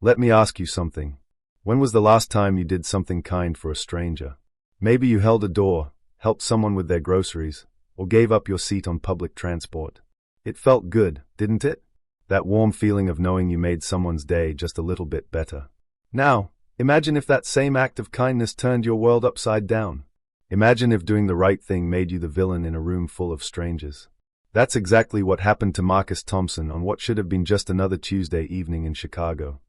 Let me ask you something. When was the last time you did something kind for a stranger? Maybe you held a door, helped someone with their groceries, or gave up your seat on public transport. It felt good, didn't it? That warm feeling of knowing you made someone's day just a little bit better. Now, imagine if that same act of kindness turned your world upside down. Imagine if doing the right thing made you the villain in a room full of strangers. That's exactly what happened to Marcus Thompson on what should have been just another Tuesday evening in Chicago.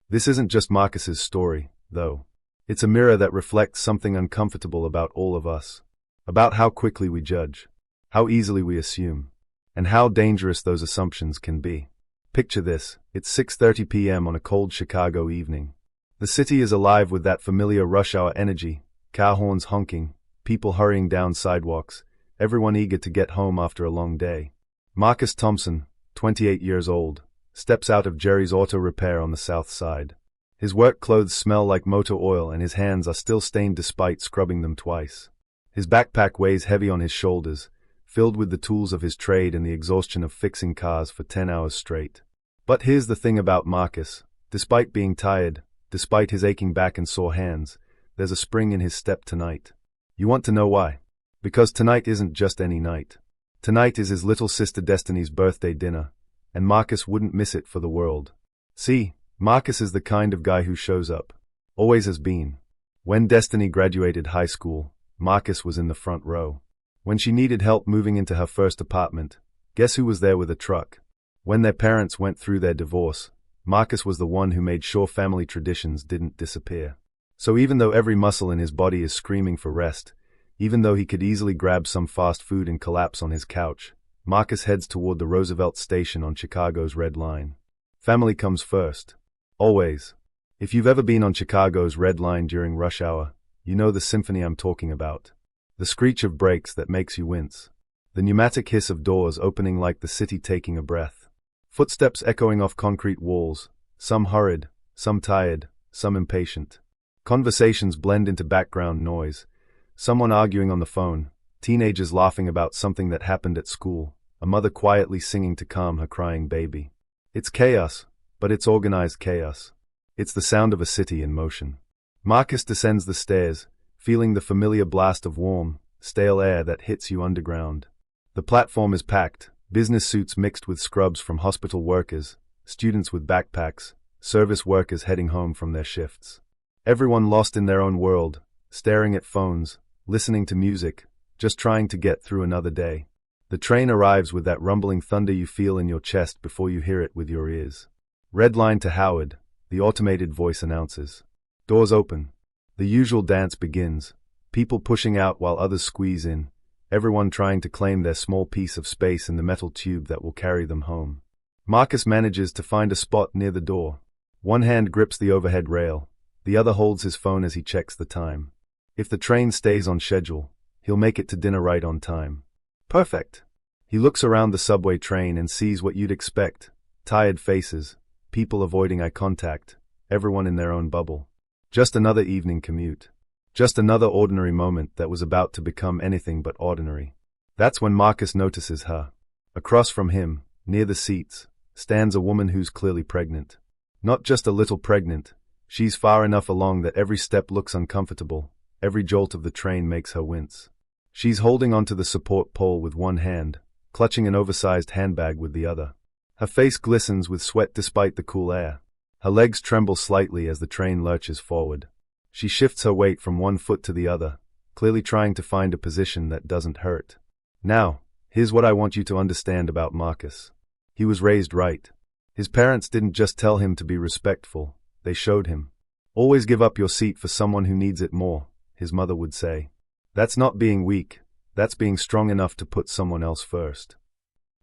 This isn't just Marcus's story, though. It's a mirror that reflects something uncomfortable about all of us. About how quickly we judge, how easily we assume, and how dangerous those assumptions can be. Picture this, it's 6:30 p.m. on a cold Chicago evening. The city is alive with that familiar rush hour energy, car horns honking, people hurrying down sidewalks, everyone eager to get home after a long day. Marcus Thompson, 28 years old, steps out of Jerry's Auto Repair on the south side. His work clothes smell like motor oil and his hands are still stained despite scrubbing them twice. His backpack weighs heavy on his shoulders, filled with the tools of his trade and the exhaustion of fixing cars for 10 hours straight. But here's the thing about Marcus. Despite being tired, despite his aching back and sore hands, there's a spring in his step tonight. You want to know why? Because tonight isn't just any night. Tonight is his little sister Destiny's birthday dinner, and Marcus wouldn't miss it for the world. See, Marcus is the kind of guy who shows up. Always has been. When Destiny graduated high school, Marcus was in the front row. When she needed help moving into her first apartment, guess who was there with a truck? When their parents went through their divorce, Marcus was the one who made sure family traditions didn't disappear. So even though every muscle in his body is screaming for rest, even though he could easily grab some fast food and collapse on his couch, Marcus heads toward the Roosevelt Station on Chicago's Red Line. Family comes first. Always. If you've ever been on Chicago's Red Line during rush hour, you know the symphony I'm talking about. The screech of brakes that makes you wince. The pneumatic hiss of doors opening like the city taking a breath. Footsteps echoing off concrete walls, some hurried, some tired, some impatient. Conversations blend into background noise. Someone arguing on the phone, teenagers laughing about something that happened at school, a mother quietly singing to calm her crying baby. It's chaos, but it's organized chaos. It's the sound of a city in motion. Marcus descends the stairs, feeling the familiar blast of warm, stale air that hits you underground. The platform is packed, business suits mixed with scrubs from hospital workers, students with backpacks, service workers heading home from their shifts. Everyone lost in their own world, staring at phones, listening to music, just trying to get through another day. The train arrives with that rumbling thunder you feel in your chest before you hear it with your ears. Red Line to Howard, the automated voice announces. Doors open. The usual dance begins, people pushing out while others squeeze in, everyone trying to claim their small piece of space in the metal tube that will carry them home. Marcus manages to find a spot near the door. One hand grips the overhead rail, the other holds his phone as he checks the time. If the train stays on schedule, he'll make it to dinner right on time. Perfect. He looks around the subway train and sees what you'd expect. Tired faces, people avoiding eye contact, everyone in their own bubble. Just another evening commute. Just another ordinary moment that was about to become anything but ordinary. That's when Marcus notices her. Across from him, near the seats, stands a woman who's clearly pregnant. Not just a little pregnant, she's far enough along that every step looks uncomfortable. Every jolt of the train makes her wince. She's holding onto the support pole with one hand, clutching an oversized handbag with the other. Her face glistens with sweat despite the cool air. Her legs tremble slightly as the train lurches forward. She shifts her weight from one foot to the other, clearly trying to find a position that doesn't hurt. Now, here's what I want you to understand about Marcus. He was raised right. His parents didn't just tell him to be respectful, they showed him. Always give up your seat for someone who needs it more, his mother would say. That's not being weak, that's being strong enough to put someone else first.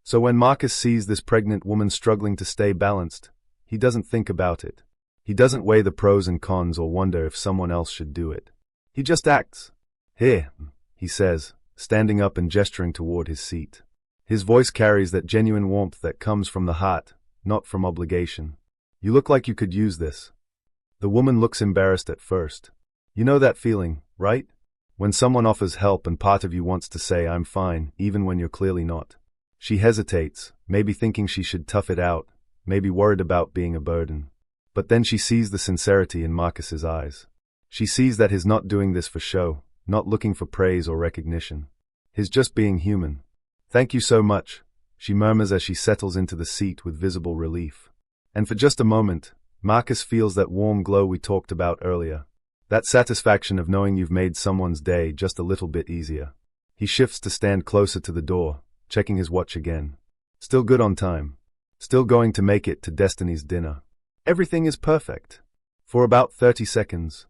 So when Marcus sees this pregnant woman struggling to stay balanced, he doesn't think about it. He doesn't weigh the pros and cons or wonder if someone else should do it. He just acts. Here, he says, standing up and gesturing toward his seat. His voice carries that genuine warmth that comes from the heart, not from obligation. You look like you could use this. The woman looks embarrassed at first. You know that feeling, right? When someone offers help and part of you wants to say I'm fine, even when you're clearly not. She hesitates, maybe thinking she should tough it out, maybe worried about being a burden. But then she sees the sincerity in Marcus's eyes. She sees that he's not doing this for show, not looking for praise or recognition. He's just being human. "Thank you so much," she murmurs as she settles into the seat with visible relief. And for just a moment, Marcus feels that warm glow we talked about earlier. That satisfaction of knowing you've made someone's day just a little bit easier. He shifts to stand closer to the door, checking his watch again. Still good on time. Still going to make it to Destiny's dinner. Everything is perfect. For about 30 seconds.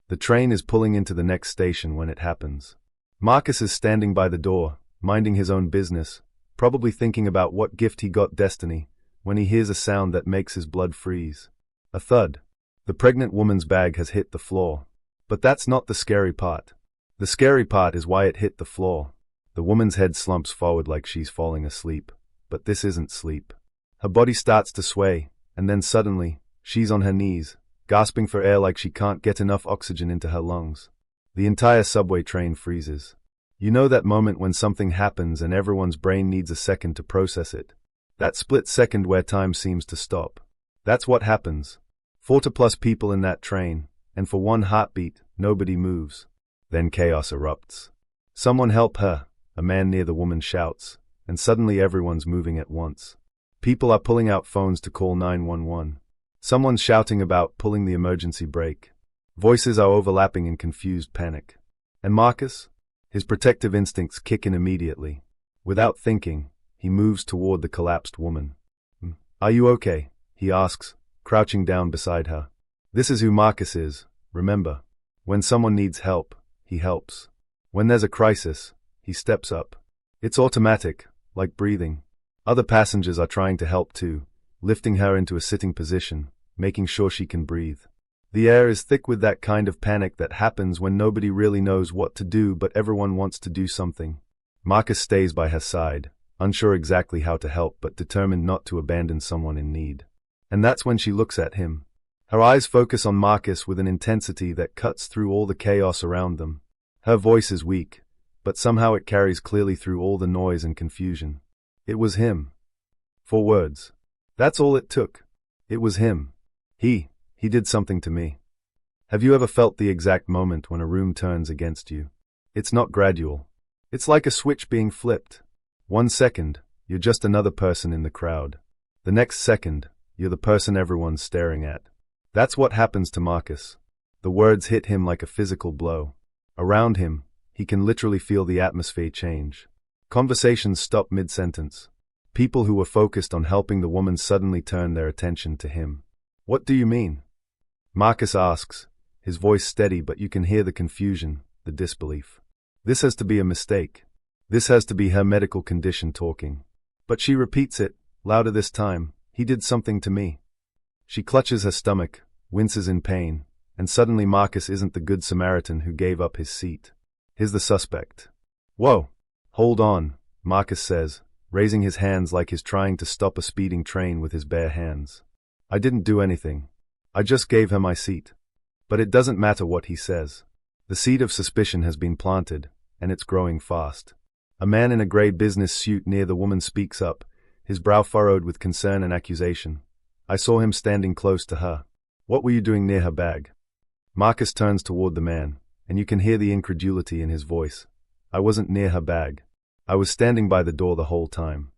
The train is pulling into the next station when it happens. Marcus is standing by the door, minding his own business, probably thinking about what gift he got Destiny, when he hears a sound that makes his blood freeze. A thud. The pregnant woman's bag has hit the floor. But that's not the scary part. The scary part is why it hit the floor. The woman's head slumps forward like she's falling asleep. But this isn't sleep. Her body starts to sway, and then suddenly, she's on her knees, gasping for air like she can't get enough oxygen into her lungs. The entire subway train freezes. You know that moment when something happens and everyone's brain needs a second to process it? That split second where time seems to stop. That's what happens. 40+ people in that train, and for one heartbeat, nobody moves. Then chaos erupts. "Someone help her," a man near the woman shouts, and suddenly everyone's moving at once. People are pulling out phones to call 911. Someone's shouting about pulling the emergency brake. Voices are overlapping in confused panic. And Marcus? His protective instincts kick in immediately. Without thinking, he moves toward the collapsed woman. "Are you okay?" he asks, crouching down beside her. This is who Marcus is, remember. When someone needs help, he helps. When there's a crisis, he steps up. It's automatic, like breathing. Other passengers are trying to help too, lifting her into a sitting position, making sure she can breathe. The air is thick with that kind of panic that happens when nobody really knows what to do but everyone wants to do something. Marcus stays by her side, unsure exactly how to help but determined not to abandon someone in need. And that's when she looks at him. Her eyes focus on Marcus with an intensity that cuts through all the chaos around them. Her voice is weak, but somehow it carries clearly through all the noise and confusion. It was him. 4 words. That's all it took. It was him. He did something to me. Have you ever felt the exact moment when a room turns against you? It's not gradual. It's like a switch being flipped. 1 second, you're just another person in the crowd. The next second, you're the person everyone's staring at. That's what happens to Marcus. The words hit him like a physical blow. Around him, he can literally feel the atmosphere change. Conversations stop mid-sentence. People who were focused on helping the woman suddenly turn their attention to him. "What do you mean?" Marcus asks, his voice steady but you can hear the confusion, the disbelief. This has to be a mistake. This has to be her medical condition talking. But she repeats it, louder this time, "He did something to me." She clutches her stomach, winces in pain, and suddenly Marcus isn't the good Samaritan who gave up his seat. He's the suspect. "Whoa! Hold on," Marcus says, raising his hands like he's trying to stop a speeding train with his bare hands. "I didn't do anything. I just gave her my seat." But it doesn't matter what he says. The seed of suspicion has been planted, and it's growing fast. A man in a gray business suit near the woman speaks up, his brow furrowed with concern and accusation. "I saw him standing close to her. What were you doing near her bag?" Marcus turns toward the man, and you can hear the incredulity in his voice. "I wasn't near her bag. I was standing by the door the whole time."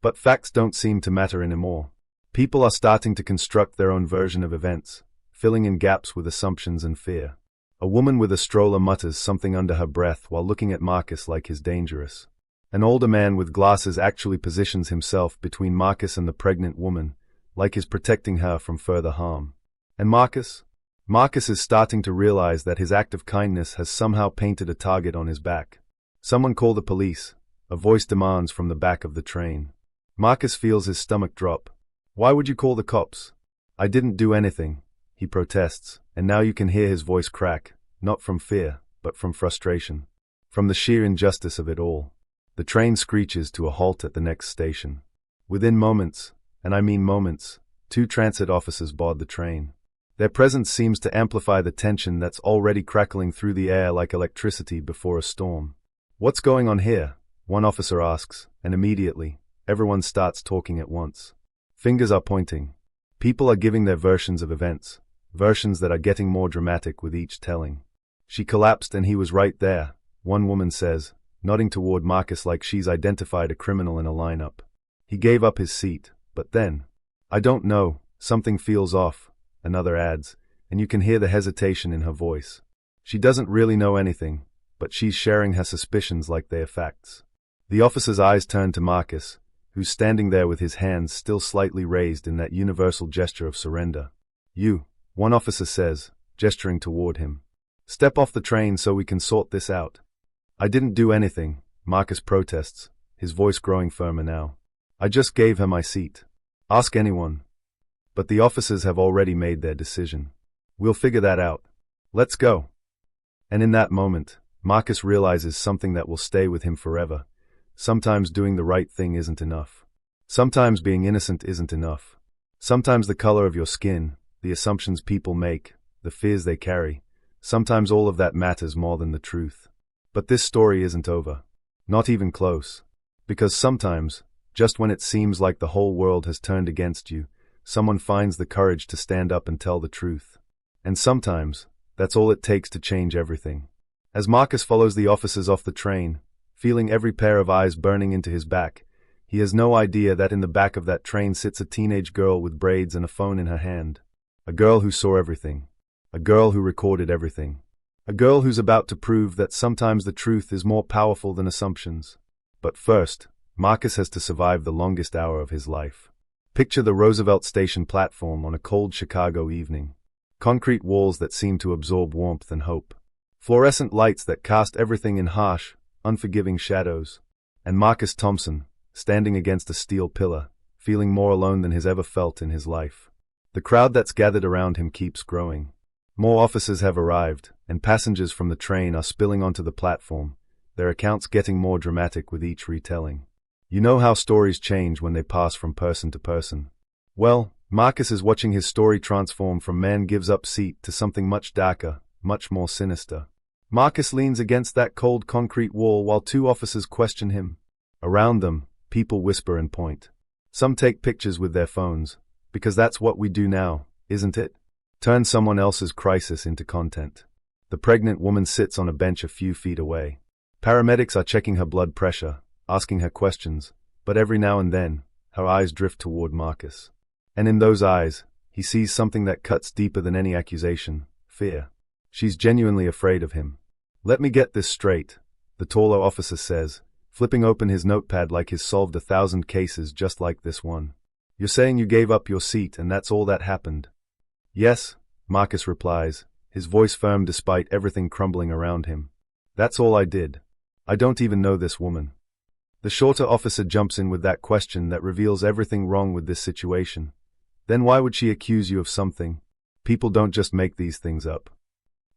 But facts don't seem to matter anymore. People are starting to construct their own version of events, filling in gaps with assumptions and fear. A woman with a stroller mutters something under her breath while looking at Marcus like he's dangerous. An older man with glasses actually positions himself between Marcus and the pregnant woman, like he's protecting her from further harm. And Marcus? Marcus is starting to realize that his act of kindness has somehow painted a target on his back. "Someone call the police," a voice demands from the back of the train. Marcus feels his stomach drop. "Why would you call the cops?" "I didn't do anything," he protests, and now you can hear his voice crack, not from fear, but from frustration. From the sheer injustice of it all. The train screeches to a halt at the next station. Within moments, and I mean moments, 2 transit officers board the train. Their presence seems to amplify the tension that's already crackling through the air like electricity before a storm. "What's going on here?" one officer asks, and immediately, everyone starts talking at once. Fingers are pointing. People are giving their versions of events, versions that are getting more dramatic with each telling. She collapsed and he was right there, one woman says, nodding toward Marcus like she's identified a criminal in a lineup. He gave up his seat, but then, I don't know, something feels off, another adds, and you can hear the hesitation in her voice. She doesn't really know anything, but she's sharing her suspicions like they are facts. The officer's eyes turn to Marcus, who's standing there with his hands still slightly raised in that universal gesture of surrender. You, one officer says, gesturing toward him. Step off the train so we can sort this out. I didn't do anything, Marcus protests, his voice growing firmer now. I just gave her my seat. Ask anyone. But the officers have already made their decision. We'll figure that out. Let's go. And in that moment, Marcus realizes something that will stay with him forever. Sometimes doing the right thing isn't enough. Sometimes being innocent isn't enough. Sometimes the color of your skin, the assumptions people make, the fears they carry, sometimes all of that matters more than the truth. But this story isn't over. Not even close. Because sometimes, just when it seems like the whole world has turned against you, someone finds the courage to stand up and tell the truth. And sometimes, that's all it takes to change everything. As Marcus follows the officers off the train, feeling every pair of eyes burning into his back, he has no idea that in the back of that train sits a teenage girl with braids and a phone in her hand. A girl who saw everything. A girl who recorded everything. A girl who's about to prove that sometimes the truth is more powerful than assumptions. But first, Marcus has to survive the longest hour of his life. Picture the Roosevelt Station platform on a cold Chicago evening. Concrete walls that seem to absorb warmth and hope. Fluorescent lights that cast everything in harsh, unforgiving shadows. And Marcus Thompson, standing against a steel pillar, feeling more alone than he's ever felt in his life. The crowd that's gathered around him keeps growing. More officers have arrived, and passengers from the train are spilling onto the platform, their accounts getting more dramatic with each retelling. You know how stories change when they pass from person to person. Well, Marcus is watching his story transform from man gives up seat to something much darker, much more sinister. Marcus leans against that cold concrete wall while two officers question him. Around them, people whisper and point. Some take pictures with their phones, because that's what we do now, isn't it? Turn someone else's crisis into content. The pregnant woman sits on a bench a few feet away. Paramedics are checking her blood pressure, asking her questions, but every now and then, her eyes drift toward Marcus. And in those eyes, he sees something that cuts deeper than any accusation, fear. She's genuinely afraid of him. Let me get this straight, the taller officer says, flipping open his notepad like he's solved 1,000 cases just like this one. You're saying you gave up your seat and that's all that happened? Yes, Marcus replies, his voice firm despite everything crumbling around him. That's all I did. I don't even know this woman. The shorter officer jumps in with that question that reveals everything wrong with this situation. Then why would she accuse you of something? People don't just make these things up.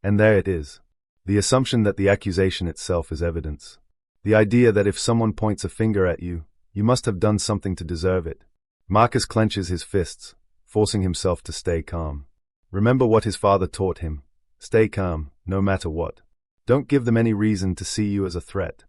And there it is. The assumption that the accusation itself is evidence. The idea that if someone points a finger at you, you must have done something to deserve it. Marcus clenches his fists, forcing himself to stay calm. Remember what his father taught him. Stay calm, no matter what. Don't give them any reason to see you as a threat.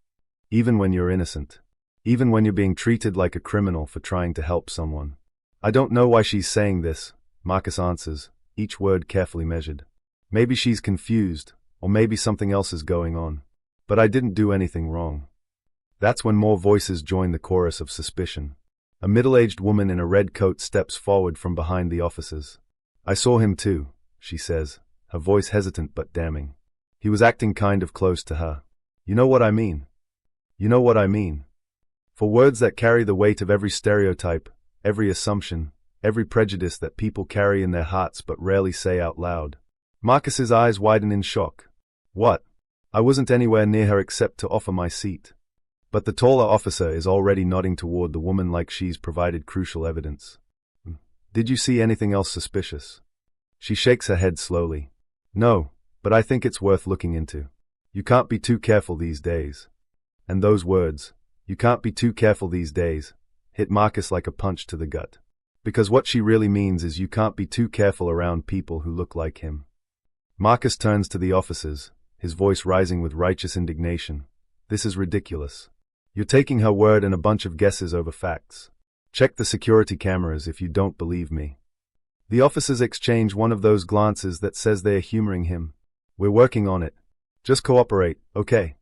Even when you're innocent. Even when you're being treated like a criminal for trying to help someone. I don't know why she's saying this, Marcus answers, each word carefully measured. Maybe she's confused, or maybe something else is going on. But I didn't do anything wrong. That's when more voices join the chorus of suspicion. A middle-aged woman in a red coat steps forward from behind the officers. I saw him too, she says, her voice hesitant but damning. He was acting kind of close to her. You know what I mean? You know what I mean? For words that carry the weight of every stereotype, every assumption, every prejudice that people carry in their hearts but rarely say out loud. Marcus's eyes widen in shock. What? I wasn't anywhere near her except to offer my seat. But the taller officer is already nodding toward the woman like she's provided crucial evidence. Did you see anything else suspicious? She shakes her head slowly. No, but I think it's worth looking into. You can't be too careful these days. And those words, you can't be too careful these days, hit Marcus like a punch to the gut. Because what she really means is you can't be too careful around people who look like him. Marcus turns to the officers, his voice rising with righteous indignation. This is ridiculous. You're taking her word and a bunch of guesses over facts. Check the security cameras if you don't believe me. The officers exchange one of those glances that says they are humoring him. We're working on it. Just cooperate, okay?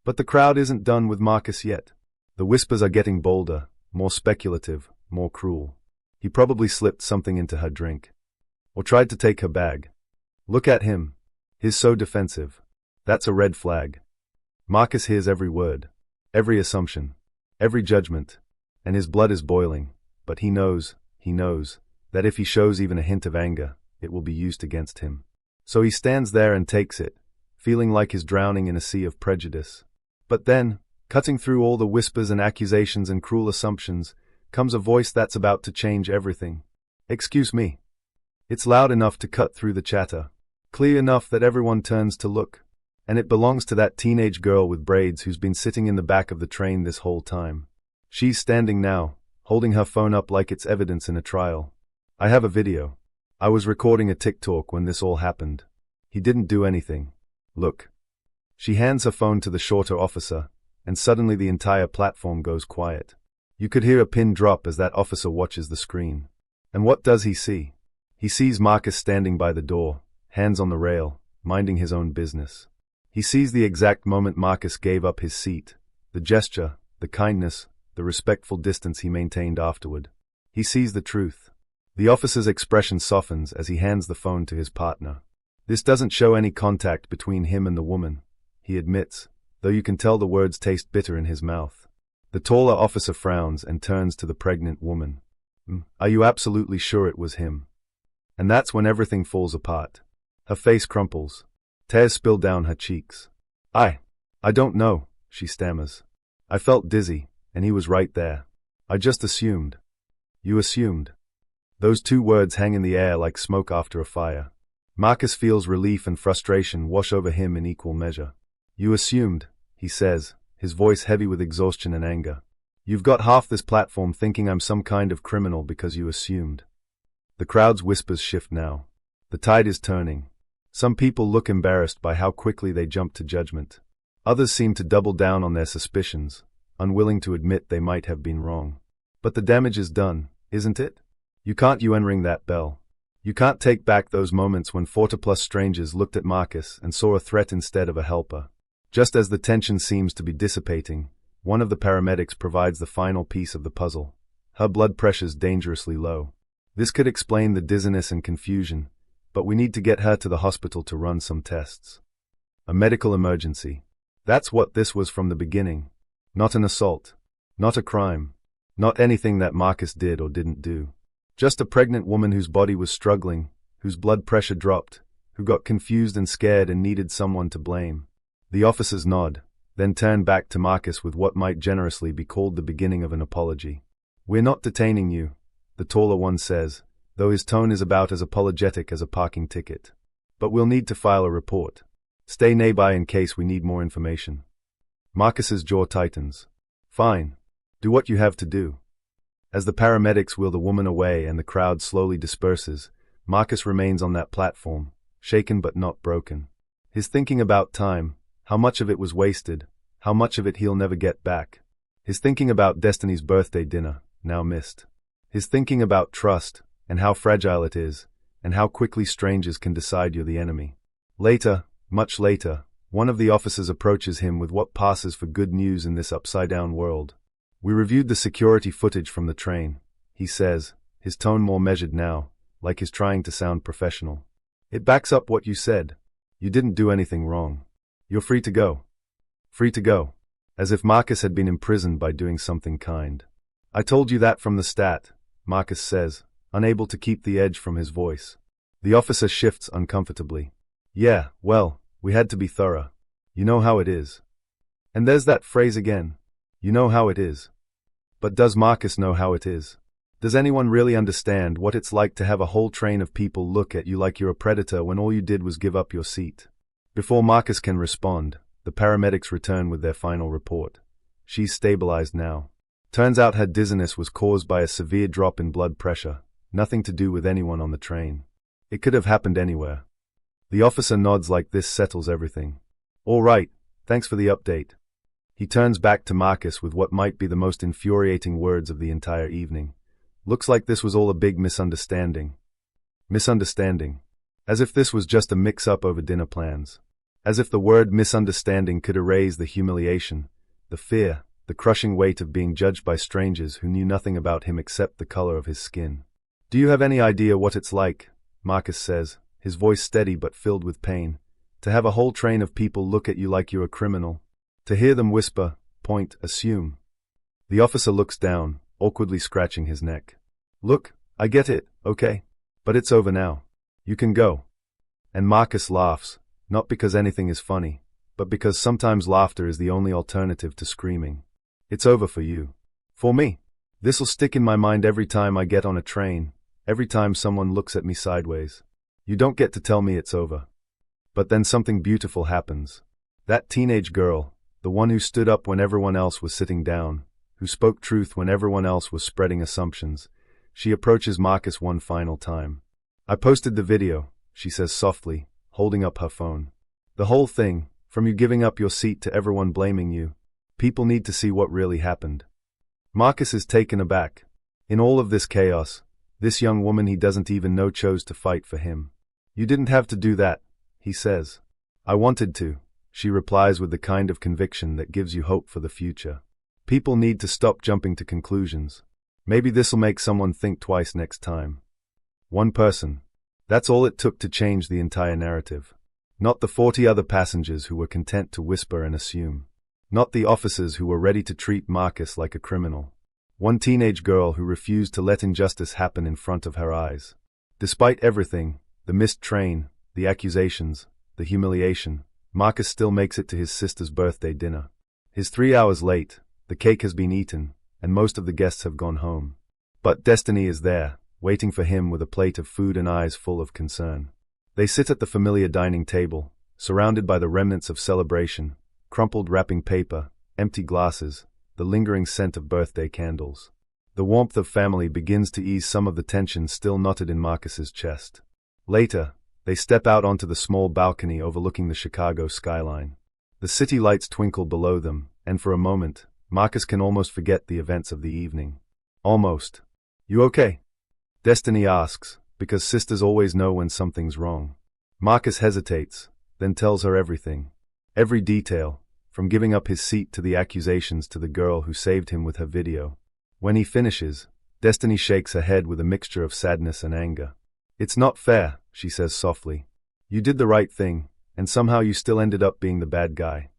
But the crowd isn't done with Marcus yet. The whispers are getting bolder, more speculative, more cruel. He probably slipped something into her drink. Or tried to take her bag. Look at him. He's so defensive. That's a red flag. Marcus hears every word, every assumption, every judgment, and his blood is boiling, but he knows, that if he shows even a hint of anger, it will be used against him. So he stands there and takes it, feeling like he's drowning in a sea of prejudice. But then, cutting through all the whispers and accusations and cruel assumptions, comes a voice that's about to change everything. Excuse me. It's loud enough to cut through the chatter, clear enough that everyone turns to look, and it belongs to that teenage girl with braids who's been sitting in the back of the train this whole time. She's standing now, holding her phone up like it's evidence in a trial. I have a video. I was recording a TikTok when this all happened. He didn't do anything. Look. She hands her phone to the shorter officer, and suddenly the entire platform goes quiet. You could hear a pin drop as that officer watches the screen. And what does he see? He sees Marcus standing by the door, hands on the rail, minding his own business. He sees the exact moment Marcus gave up his seat, the gesture, the kindness, the respectful distance he maintained afterward. He sees the truth. The officer's expression softens as he hands the phone to his partner. This doesn't show any contact between him and the woman, he admits, though you can tell the words taste bitter in his mouth. The taller officer frowns and turns to the pregnant woman. Are you absolutely sure it was him? And that's when everything falls apart. Her face crumples. Tears spill down her cheeks. I don't know, she stammers. I felt dizzy, and he was right there. I just assumed. You assumed. Those two words hang in the air like smoke after a fire. Marcus feels relief and frustration wash over him in equal measure. You assumed, he says, his voice heavy with exhaustion and anger. You've got half this platform thinking I'm some kind of criminal because you assumed. The crowd's whispers shift now. The tide is turning. Some people look embarrassed by how quickly they jump to judgment. Others seem to double down on their suspicions, unwilling to admit they might have been wrong. But the damage is done, isn't it? You can't unring that bell. You can't take back those moments when 40+ strangers looked at Marcus and saw a threat instead of a helper. Just as the tension seems to be dissipating, one of the paramedics provides the final piece of the puzzle. Her blood pressure's dangerously low. This could explain the dizziness and confusion, but we need to get her to the hospital to run some tests. A medical emergency. That's what this was from the beginning. Not an assault. Not a crime. Not anything that Marcus did or didn't do. Just a pregnant woman whose body was struggling, whose blood pressure dropped, who got confused and scared and needed someone to blame. The officers nod, then turn back to Marcus with what might generously be called the beginning of an apology. We're not detaining you, the taller one says, though his tone is about as apologetic as a parking ticket. But we'll need to file a report. Stay nearby in case we need more information. Marcus's jaw tightens. Fine. Do what you have to do. As the paramedics wheel the woman away and the crowd slowly disperses, Marcus remains on that platform, shaken but not broken. He's thinking about time, how much of it was wasted, how much of it he'll never get back. He's thinking about Destiny's birthday dinner, now missed. He's thinking about trust, and how fragile it is, and how quickly strangers can decide you're the enemy. Later, much later, one of the officers approaches him with what passes for good news in this upside-down world. We reviewed the security footage from the train, he says, his tone more measured now, like he's trying to sound professional. It backs up what you said. You didn't do anything wrong. You're free to go. Free to go. As if Marcus had been imprisoned by doing something kind. I told you that from the start, Marcus says, unable to keep the edge from his voice. The officer shifts uncomfortably. Yeah, well, we had to be thorough. You know how it is. And there's that phrase again. You know how it is. But does Marcus know how it is? Does anyone really understand what it's like to have a whole train of people look at you like you're a predator when all you did was give up your seat? Before Marcus can respond, the paramedics return with their final report. She's stabilized now. Turns out her dizziness was caused by a severe drop in blood pressure, nothing to do with anyone on the train. It could have happened anywhere. The officer nods like this settles everything. All right, thanks for the update. He turns back to Marcus with what might be the most infuriating words of the entire evening. Looks like this was all a big misunderstanding. Misunderstanding. As if this was just a mix-up over dinner plans. As if the word misunderstanding could erase the humiliation, the fear, the crushing weight of being judged by strangers who knew nothing about him except the color of his skin. Do you have any idea what it's like, Marcus says, his voice steady but filled with pain, to have a whole train of people look at you like you're a criminal? To hear them whisper, point, assume. The officer looks down, awkwardly scratching his neck. Look, I get it, okay? But it's over now. You can go. And Marcus laughs, not because anything is funny, but because sometimes laughter is the only alternative to screaming. It's over for you. For me. This'll stick in my mind every time I get on a train, every time someone looks at me sideways. You don't get to tell me it's over. But then something beautiful happens. That teenage girl, the one who stood up when everyone else was sitting down, who spoke truth when everyone else was spreading assumptions, she approaches Marcus one final time. I posted the video, she says softly, holding up her phone. The whole thing, from you giving up your seat to everyone blaming you. People need to see what really happened. Marcus is taken aback. In all of this chaos, this young woman he doesn't even know chose to fight for him. You didn't have to do that, he says. I wanted to, she replies with the kind of conviction that gives you hope for the future. People need to stop jumping to conclusions. Maybe this'll make someone think twice next time. One person. That's all it took to change the entire narrative. Not the 40 other passengers who were content to whisper and assume. Not the officers who were ready to treat Marcus like a criminal. One teenage girl who refused to let injustice happen in front of her eyes. Despite everything, the missed train, the accusations, the humiliation, Marcus still makes it to his sister's birthday dinner. He's 3 hours late, the cake has been eaten, and most of the guests have gone home. But destiny is there, waiting for him with a plate of food and eyes full of concern. They sit at the familiar dining table, surrounded by the remnants of celebration, crumpled wrapping paper, empty glasses, the lingering scent of birthday candles. The warmth of family begins to ease some of the tension still knotted in Marcus's chest. Later, they step out onto the small balcony overlooking the Chicago skyline. The city lights twinkle below them, and for a moment, Marcus can almost forget the events of the evening. Almost. You okay? Destiny asks, because sisters always know when something's wrong. Marcus hesitates, then tells her everything. Every detail, from giving up his seat to the accusations to the girl who saved him with her video. When he finishes, Destiny shakes her head with a mixture of sadness and anger. It's not fair, she says softly. You did the right thing, and somehow you still ended up being the bad guy.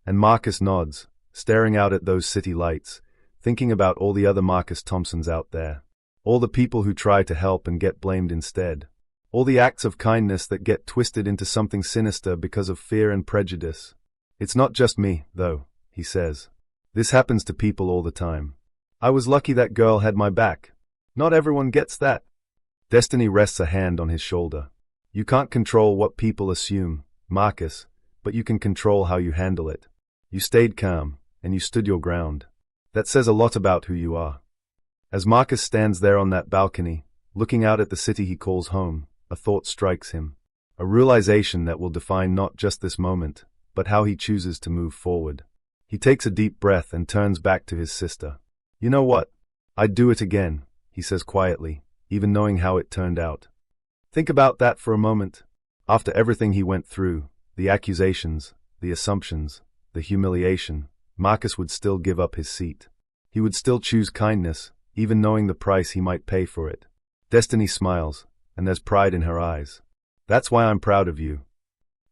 And Marcus nods, staring out at those city lights, thinking about all the other Marcus Thompsons out there. All the people who try to help and get blamed instead. All the acts of kindness that get twisted into something sinister because of fear and prejudice. It's not just me, though, he says. This happens to people all the time. I was lucky that girl had my back. Not everyone gets that. Destiny rests a hand on his shoulder. You can't control what people assume, Marcus, but you can control how you handle it. You stayed calm, and you stood your ground. That says a lot about who you are. As Marcus stands there on that balcony, looking out at the city he calls home, a thought strikes him. A realization that will define not just this moment, but how he chooses to move forward. He takes a deep breath and turns back to his sister. You know what? I'd do it again, he says quietly, even knowing how it turned out. Think about that for a moment. After everything he went through, the accusations, the assumptions, the humiliation, Marcus would still give up his seat. He would still choose kindness, even knowing the price he might pay for it. Destiny smiles, and there's pride in her eyes. That's why I'm proud of you.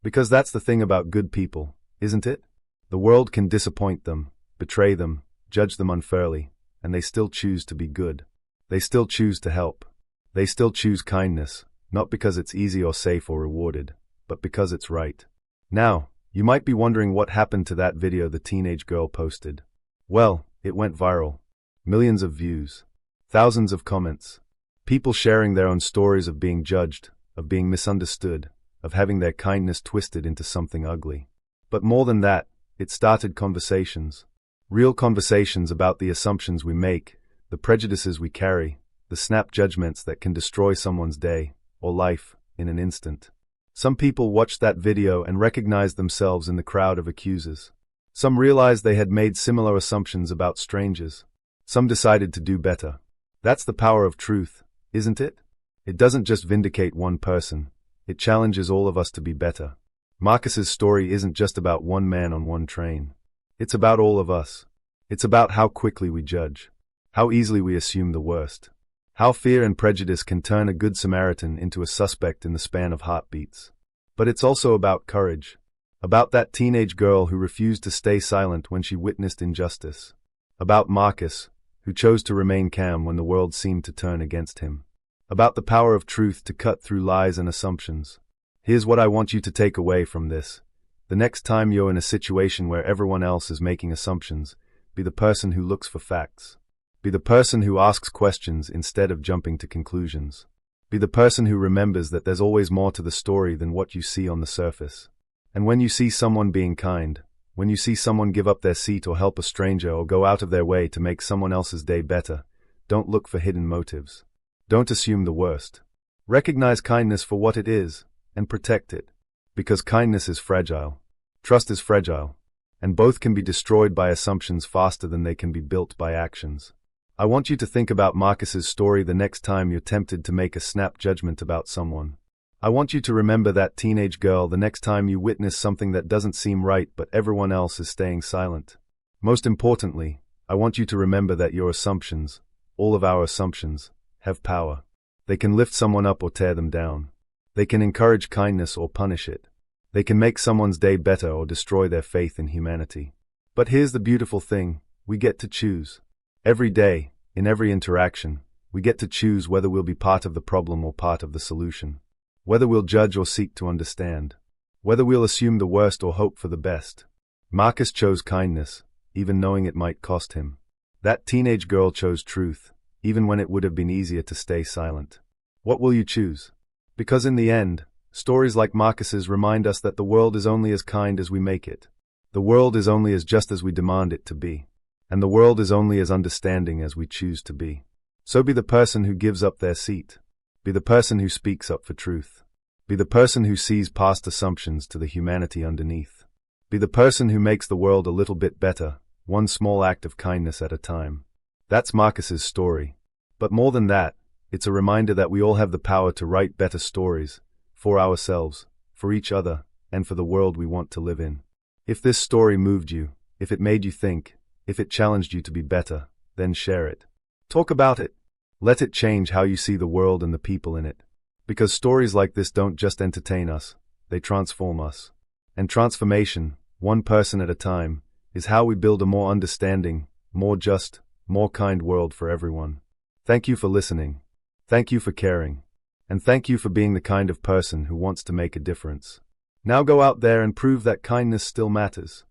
Because that's the thing about good people, isn't it? The world can disappoint them, betray them, judge them unfairly, and they still choose to be good. They still choose to help. They still choose kindness, not because it's easy or safe or rewarded, but because it's right. Now, you might be wondering what happened to that video the teenage girl posted. Well, it went viral. Millions of views. Thousands of comments. People sharing their own stories of being judged, of being misunderstood, of having their kindness twisted into something ugly. But more than that, it started conversations. Real conversations about the assumptions we make, the prejudices we carry, the snap judgments that can destroy someone's day, or life, in an instant. Some people watched that video and recognized themselves in the crowd of accusers. Some realized they had made similar assumptions about strangers. Some decided to do better. That's the power of truth, isn't it? It doesn't just vindicate one person. It challenges all of us to be better. Marcus's story isn't just about one man on one train. It's about all of us. It's about how quickly we judge, how easily we assume the worst, how fear and prejudice can turn a good Samaritan into a suspect in the span of heartbeats. But it's also about courage, about that teenage girl who refused to stay silent when she witnessed injustice, about Marcus, who chose to remain calm when the world seemed to turn against him, about the power of truth to cut through lies and assumptions. Here's what I want you to take away from this. The next time you're in a situation where everyone else is making assumptions, be the person who looks for facts. Be the person who asks questions instead of jumping to conclusions. Be the person who remembers that there's always more to the story than what you see on the surface. And when you see someone being kind, when you see someone give up their seat or help a stranger or go out of their way to make someone else's day better, don't look for hidden motives. Don't assume the worst. Recognize kindness for what it is, and protect it. Because kindness is fragile. Trust is fragile. And both can be destroyed by assumptions faster than they can be built by actions. I want you to think about Marcus's story the next time you're tempted to make a snap judgment about someone. I want you to remember that teenage girl the next time you witness something that doesn't seem right but everyone else is staying silent. Most importantly, I want you to remember that your assumptions, all of our assumptions, have power. They can lift someone up or tear them down. They can encourage kindness or punish it. They can make someone's day better or destroy their faith in humanity. But here's the beautiful thing, we get to choose. Every day, in every interaction, we get to choose whether we'll be part of the problem or part of the solution. Whether we'll judge or seek to understand. Whether we'll assume the worst or hope for the best. Marcus chose kindness, even knowing it might cost him. That teenage girl chose truth, even when it would have been easier to stay silent. What will you choose? Because in the end, stories like Marcus's remind us that the world is only as kind as we make it. The world is only as just as we demand it to be. And the world is only as understanding as we choose to be. So be the person who gives up their seat. Be the person who speaks up for truth. Be the person who sees past assumptions to the humanity underneath. Be the person who makes the world a little bit better, one small act of kindness at a time. That's Marcus's story. But more than that, it's a reminder that we all have the power to write better stories, for ourselves, for each other, and for the world we want to live in. If this story moved you, if it made you think, if it challenged you to be better, then share it. Talk about it. Let it change how you see the world and the people in it. Because stories like this don't just entertain us, they transform us. And transformation, one person at a time, is how we build a more understanding, more just, more kind world for everyone. Thank you for listening. Thank you for caring. And thank you for being the kind of person who wants to make a difference. Now go out there and prove that kindness still matters.